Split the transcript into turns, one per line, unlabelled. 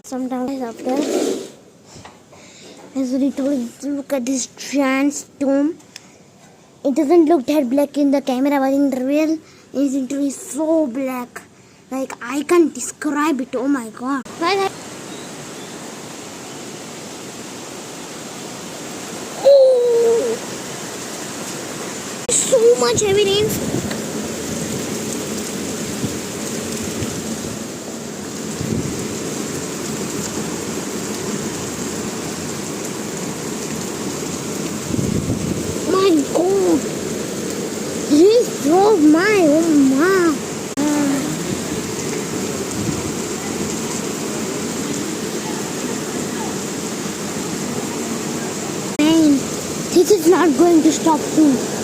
Sometimes after, as we told, look at this giant stone. It doesn't look that black in the camera, but in the real, it's literally so black. Like, I can't describe it. Oh my god. Oh! So much heavy rain. My god. This drove my, oh my. This is not going to stop soon.